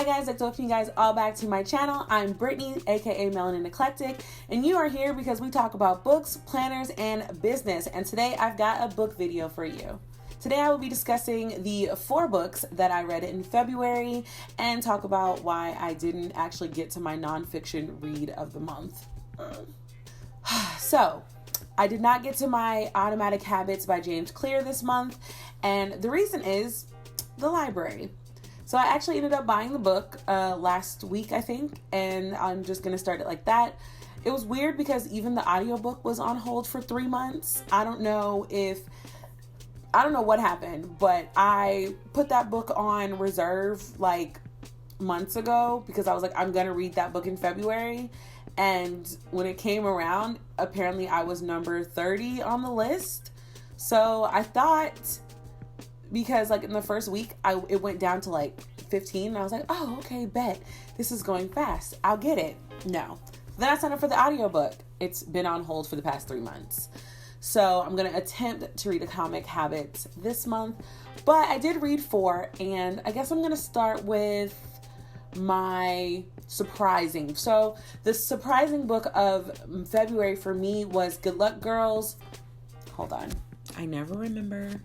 Hi guys, I'd like to welcome you guys all back to my channel. I'm Brittany, aka Melanin Eclectic, and you are here because we talk about books, planners, and business. And today I've got a book video for you. Today I will be discussing the 4 books that I read in February and talk about why I didn't actually get to my nonfiction read of the month. So, I did not get to my Automatic Habits by James Clear this month, and the reason is the library. So I actually ended up buying the book last week, I think, and I'm just going to start it like that. It was weird because even the audiobook was on hold for 3 months. I don't know what happened, but I put that book on reserve like months ago because I was like, I'm going to read that book in February. And when it came around, apparently I was number 30 on the list. So I thought, because like in the first week, it went down to like 15. And I was like, oh, okay, bet. This is going fast. I'll get it. No. Then I signed up for the audiobook. It's been on hold for the past 3 months. So I'm going to attempt to read Atomic Habits this month. But I did read 4. And I guess I'm going to start with my surprising. So the surprising book of February for me was Good Luck Girls. Hold on. I never remember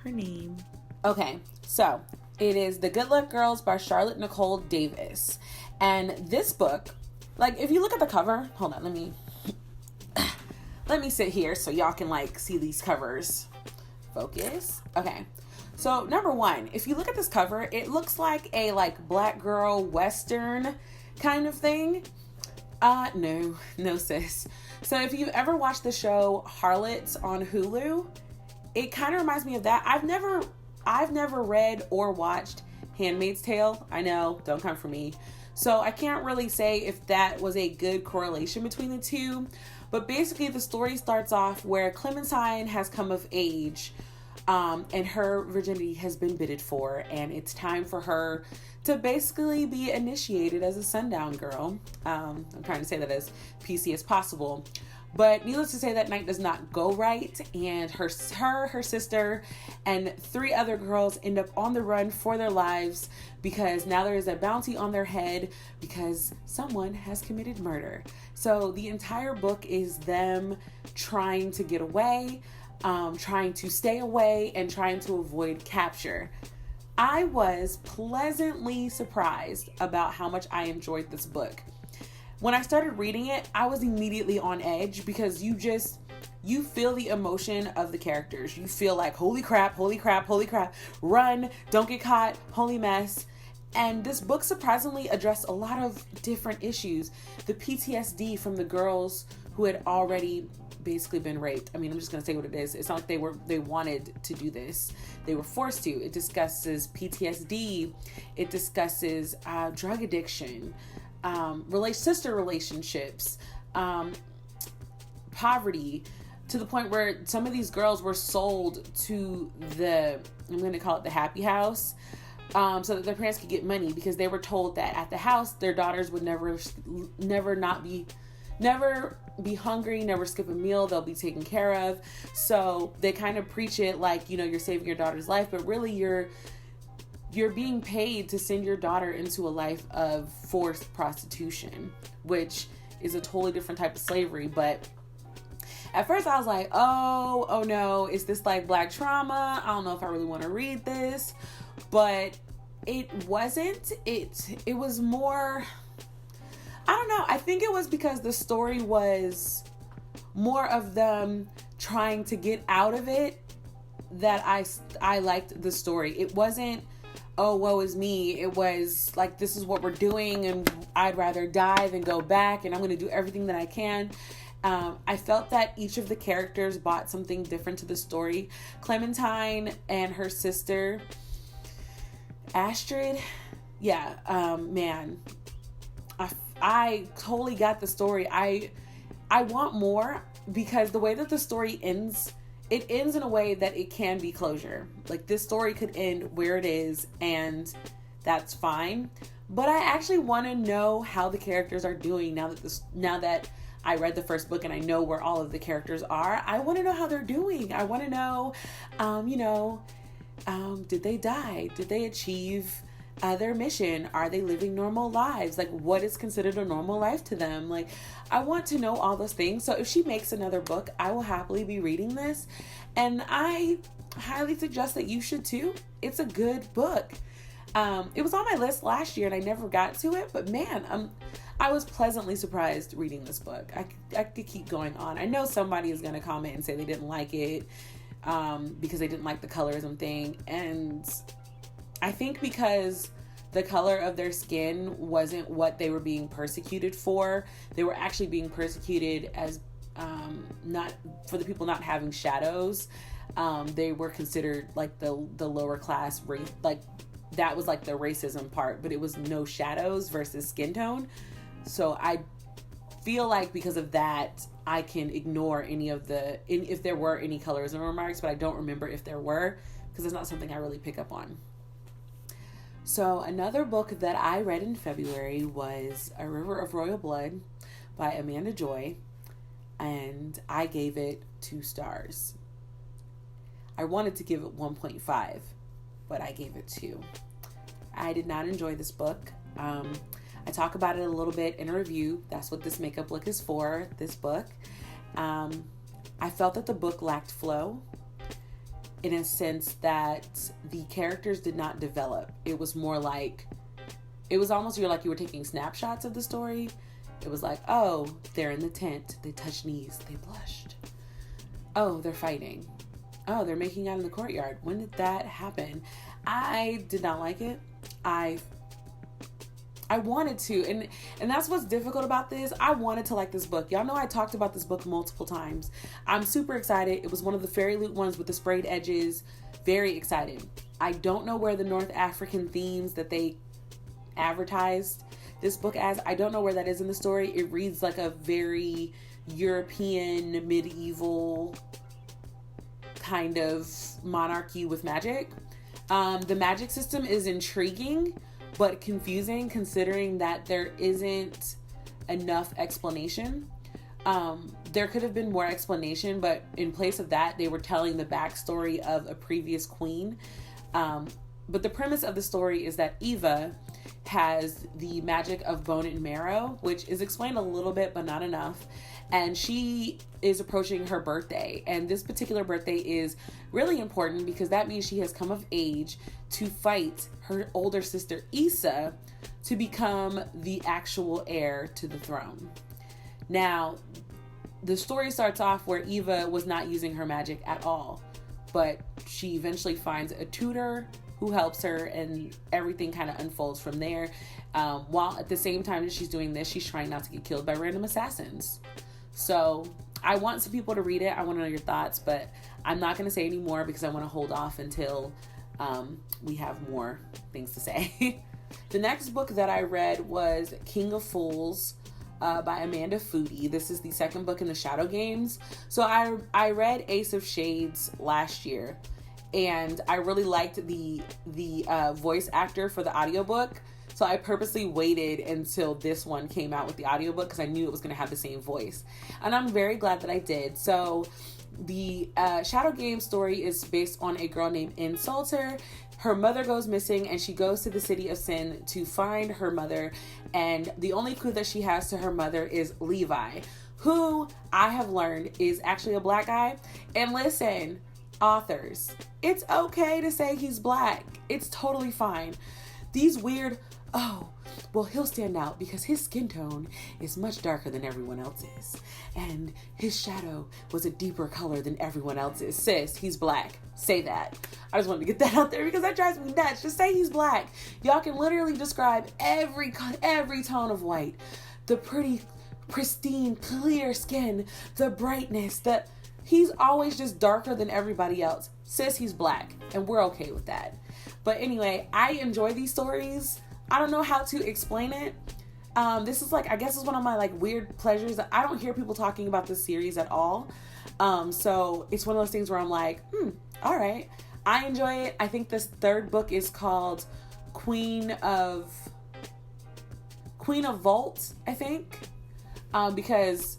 her name. Okay, so it is The Good Luck Girls by Charlotte Nicole Davis. And this book, like if you look at the cover, hold on, let me sit here so y'all can like see these covers. Focus. Okay. So number 1, if you look at this cover, it looks like a like black girl Western kind of thing. No sis. So if you've ever watched the show Harlots on Hulu, it kind of reminds me of that. I've never read or watched Handmaid's Tale. I know, don't come for me. So I can't really say if that was a good correlation between the two. But basically the story starts off where Clementine has come of age, and her virginity has been bidded for, and it's time for her to basically be initiated as a sundown girl. I'm trying to say that as PC as possible. But needless to say, that night does not go right, and her sister, and 3 other girls end up on the run for their lives because now there is a bounty on their head because someone has committed murder. So the entire book is them trying to get away, trying to stay away, and trying to avoid capture. I was pleasantly surprised about how much I enjoyed this book. When I started reading it, I was immediately on edge because you feel the emotion of the characters. You feel like, holy crap, run, don't get caught, holy mess. And this book surprisingly addressed a lot of different issues. The PTSD from the girls who had already basically been raped. I mean, I'm just going to say what it is. It's not like they wanted to do this. They were forced to. It discusses PTSD. It discusses drug addiction, sister relationships, poverty, to the point where some of these girls were sold to I'm going to call it the happy house, so that their parents could get money because they were told that at the house their daughters would never be hungry, never skip a meal, they'll be taken care of. So they kind of preach it like, you're saving your daughter's life, but really you're being paid to send your daughter into a life of forced prostitution, which is a totally different type of slavery. But at first I was like, oh no, is this like black trauma? I don't know if I really want to read this. But it wasn't. It was more, I don't know. I think it was because the story was more of them trying to get out of it that I liked the story. It wasn't, oh, woe is me. It was like, this is what we're doing and I'd rather die than go back and I'm going to do everything that I can. I felt that each of the characters brought something different to the story. Clementine and her sister, Astrid. Yeah, man. I totally got the story. I want more because the way that the story ends, it ends in a way that it can be closure. Like this story could end where it is and that's fine. But I actually want to know how the characters are doing now that I read the first book and I know where all of the characters are. I want to know how they're doing. I want to know, did they die? Did they achieve their mission. Are they living normal lives? Like, what is considered a normal life to them? Like, I want to know all those things. So if she makes another book, I will happily be reading this. And I highly suggest that you should too. It's a good book. It was on my list last year and I never got to it, but man, I was pleasantly surprised reading this book. I could keep going on. I know somebody is going to comment and say they didn't like it because they didn't like the colorism thing. And I think because the color of their skin wasn't what they were being persecuted for. They were actually being persecuted as not for the people not having shadows. They were considered like the lower class race, like that was like the racism part, but it was no shadows versus skin tone. So I feel like because of that, I can ignore any of if there were any colorism remarks, but I don't remember if there were because it's not something I really pick up on. So another book that I read in February was A River of Royal Blood by Amanda Joy, and I gave it 2 stars. I wanted to give it 1.5, but I gave it 2. I did not enjoy this book. I talk about it a little bit in a review. That's what this makeup look is for, this book. I felt that the book lacked flow in a sense that the characters did not develop. It was more like, it was almost you were taking snapshots of the story. It was like, oh, they're in the tent. They touched knees. They blushed. Oh, they're fighting. Oh, they're making out in the courtyard. When did that happen? I did not like it. I wanted to, and that's what's difficult about this. I wanted to like this book. Y'all know I talked about this book multiple times. I'm super excited. It was one of the Fairy Loot ones with the sprayed edges. Very excited. I don't know where the North African themes that they advertised this book as, I don't know where that is in the story. It reads like a very European medieval kind of monarchy with magic. The magic system is intriguing but confusing considering that there isn't enough explanation. There could have been more explanation, but in place of that, they were telling the backstory of a previous queen. But the premise of the story is that Eva has the magic of bone and marrow, which is explained a little bit, but not enough. And she is approaching her birthday. And this particular birthday is really important because that means she has come of age to fight her older sister, Issa, to become the actual heir to the throne. Now, the story starts off where Eva was not using her magic at all, but she eventually finds a tutor who helps her, and everything kind of unfolds from there. While at the same time that she's doing this, she's trying not to get killed by random assassins. So I want some people to read it. I want to know your thoughts, but I'm not going to say any more because I want to hold off until we have more things to say. The next book that I read was King of Fools by Amanda Foody. This is the second book in the Shadow Games. So I read Ace of Shades last year, and I really liked the voice actor for the audiobook. So I purposely waited until this one came out with the audiobook because I knew it was going to have the same voice. And I'm very glad that I did. So the Shadow Game story is based on a girl named Insulter. Her mother goes missing and she goes to the city of Sin to find her mother. And the only clue that she has to her mother is Levi, who I have learned is actually a black guy. And listen, authors, it's okay to say he's black. It's totally fine. These weird, oh, well, he'll stand out because his skin tone is much darker than everyone else's. And his shadow was a deeper color than everyone else's. Sis, he's black. Say that. I just wanted to get that out there because that drives me nuts. Just say he's black. Y'all can literally describe every tone of white. The pretty, pristine, clear skin, the brightness, he's always just darker than everybody else. Sis, he's black. And we're okay with that. But anyway, I enjoy these stories. I don't know how to explain it. This is I guess it's one of my weird pleasures. I don't hear people talking about this series at all. So it's one of those things where I'm all right. I enjoy it. I think this third book is called Queen of Vault, I think. Because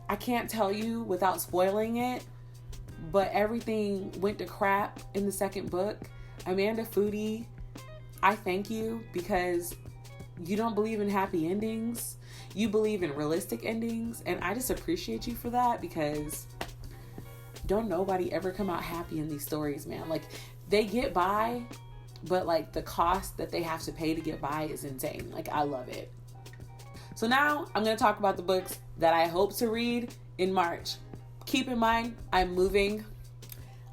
I can't tell you without spoiling it, but everything went to crap in the second book. Amanda Foody I thank you because you don't believe in happy endings. You believe in realistic endings. And I just appreciate you for that, because don't nobody ever come out happy in these stories, man. Like, they get by, but like the cost that they have to pay to get by is insane. Like, I love it. So now I'm going to talk about the books that I hope to read in March. Keep in mind, I'm moving.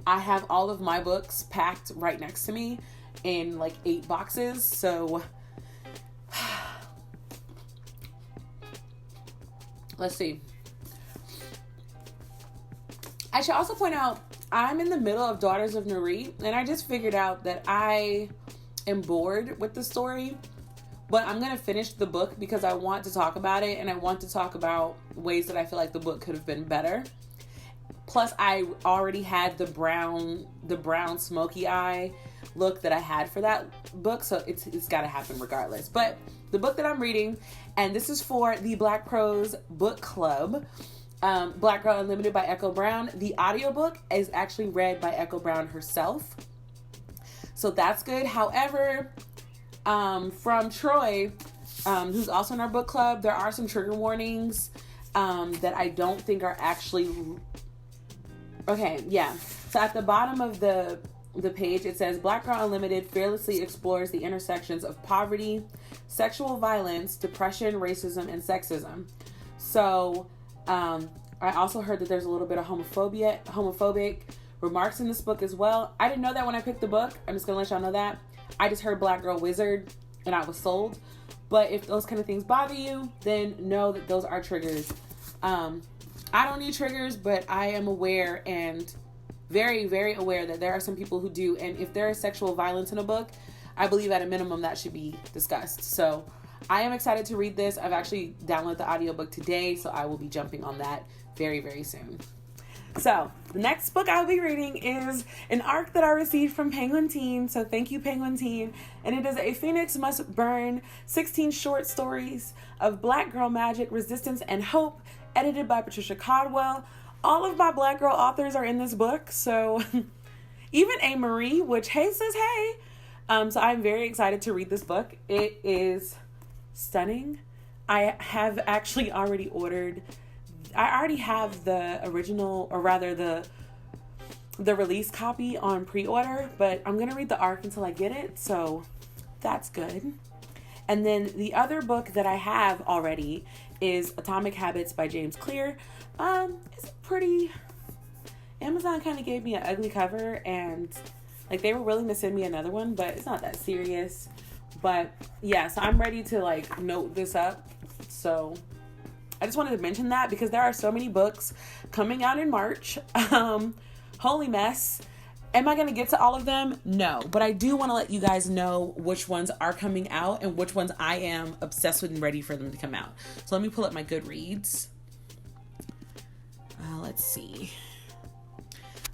I have all of my books packed right next to me in like 8 boxes. So let's see. I should also point out, I'm in the middle of Daughters of Nuri, and I just figured out that I am bored with the story, but I'm going to finish the book because I want to talk about it, and I want to talk about ways that I feel like the book could have been better. Plus, I already had the brown smoky eye look that I had for that book, so it's got to happen regardless. But the book that I'm reading, and this is for the Black Prose Book Club, Black Girl Unlimited by Echo Brown. The audiobook is actually read by Echo Brown herself, so that's good. However, from Troy, who's also in our book club, there are some trigger warnings that I don't think are actually okay. Yeah, so at the bottom of the page it says, Black Girl Unlimited fearlessly explores the intersections of poverty, sexual violence, depression, racism, and sexism. So I also heard that there's a little bit of homophobic remarks in this book as well. I didn't know that when I picked the book. I'm just gonna let y'all know that. I just heard Black Girl Wizard and I was sold. But if those kind of things bother you, then know that those are triggers. I don't need triggers, but I am aware, and very, very aware, that there are some people who do. And if there is sexual violence in a book, I believe at a minimum that should be discussed. So I am excited to read this. I've actually downloaded the audiobook today, so I will be jumping on that very, very soon. So the next book I'll be reading is an arc that I received from Penguin Teen. So thank you, Penguin Teen. And it is A Phoenix Must Burn, 16 short stories of Black girl magic, resistance, and hope, edited by Patricia Caldwell. All of my Black girl authors are in this book. So even A. Marie, which, hey sis, hey. So I'm very excited to read this book. It is stunning. I have actually already ordered. I already have the original, or rather the release copy on pre-order, but I'm going to read the arc until I get it, so that's good. And then the other book that I have already is Atomic Habits by James Clear. It's pretty... Amazon kind of gave me an ugly cover, and like they were willing to send me another one, but it's not that serious. But yeah, so I'm ready to like note this up. So I just wanted to mention that because there are so many books coming out in March. Holy mess. Am I going to get to all of them? No. But I do want to let you guys know which ones are coming out and which ones I am obsessed with and ready for them to come out. So let me pull up my Goodreads. Let's see.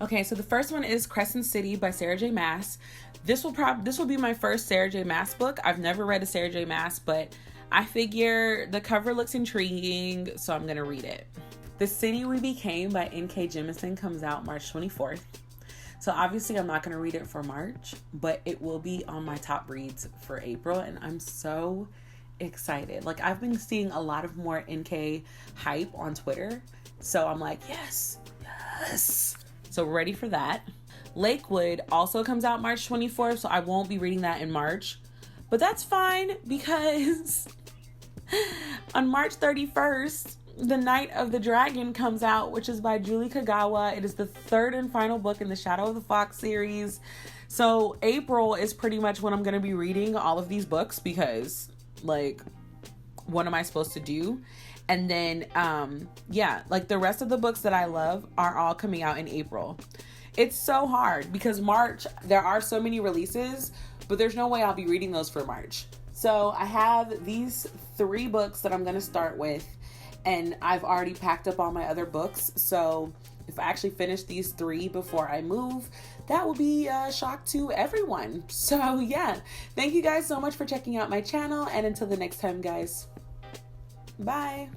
Okay, so the first one is Crescent City by Sarah J. Maas. This will be my first Sarah J. Maas book. I've never read a Sarah J. Maas, but I figure the cover looks intriguing, so I'm going to read it. The City We Became by N.K. Jemisin comes out March 24th. So obviously I'm not going to read it for March, but it will be on my top reads for April, and I'm so excited. Like, I've been seeing a lot of more NK hype on Twitter, so I'm like, yes. So ready for that. Lakewood also comes out March 24th, so I won't be reading that in March, but that's fine because on March 31st, The Night of the Dragon comes out, which is by Julie Kagawa. It is the third and final book in the Shadow of the Fox series. So April is pretty much when I'm going to be reading all of these books because, like, what am I supposed to do? And then, like the rest of the books that I love are all coming out in April. It's so hard because March, there are so many releases, but there's no way I'll be reading those for March. So I have these 3 books that I'm going to start with, and I've already packed up all my other books. So if I actually finish these 3 before I move, that will be a shock to everyone. So yeah, thank you guys so much for checking out my channel, and until the next time, guys, bye.